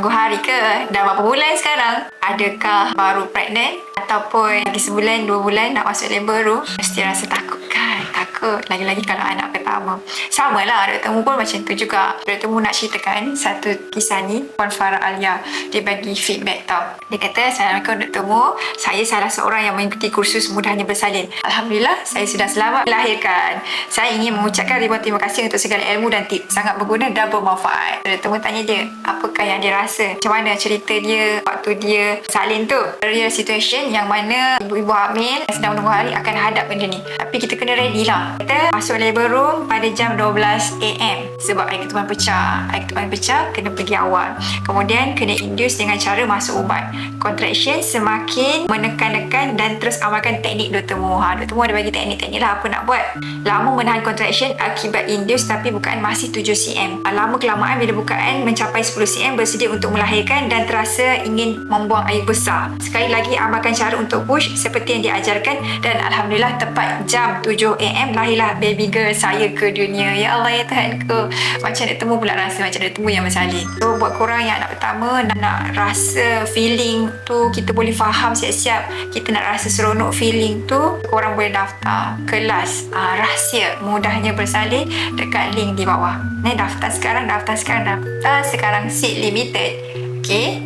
tunggu hari ke? Dah berapa bulan sekarang? Adakah baru pregnant? Ataupun lagi sebulan, 2 bulan nak masuk labor room? Mesti rasa takut kan? Takut. Lagi-lagi kalau anak pertama. Sama lah, Dr. Mu pun macam tu juga. Dr. Mu nak ceritakan satu kisah ni. Puan Farah Alia, dia bagi feedback tau. Dia kata, Assalamualaikum Dr. Mu. Saya salah seorang yang mengikuti kursus mudahnya bersalin. Alhamdulillah, saya sudah selamat melahirkan. Saya ingin mengucapkan ribuan terima kasih untuk segala ilmu dan tips. Sangat berguna dan bermanfaat. Dr. Mu tanya dia, apakah yang dia rasa? Macam mana cerita dia waktu dia salin tu? Real situation yang mana ibu-ibu hamil sedang menunggu hari akan hadap benda ni. Tapi kita kena ready lah. Kita masuk labor room pada jam 12 AM. Sebab air ketuban pecah. Air ketuban pecah, kena pergi awal. Kemudian kena induce dengan cara masuk ubat. Contraction semakin menekan-nekan dan terus amalkan teknik Dr. Mu. Dr. Mu ada bagi teknik-teknik lah apa nak buat. Lama menahan contraction akibat induce tapi bukaan masih 7 cm. Lama kelamaan bila bukaan mencapai 10 cm bersedia untuk melahirkan dan terasa ingin membuang air besar. Sekali lagi amalkan cara untuk push seperti yang diajarkan dan Alhamdulillah tepat jam 7 AM lahirlah baby girl saya ke dunia. Ya Allah ya Tuhanku. Macam Dr. Mu pula rasa macam Dr. Mu yang bersalin. So buat korang yang anak pertama nak rasa feeling tu, kita boleh faham siap-siap, kita nak rasa seronok feeling tu, korang boleh daftar kelas rahsia mudahnya bersalin dekat link di bawah. Daftar sekarang seat limited. Okay.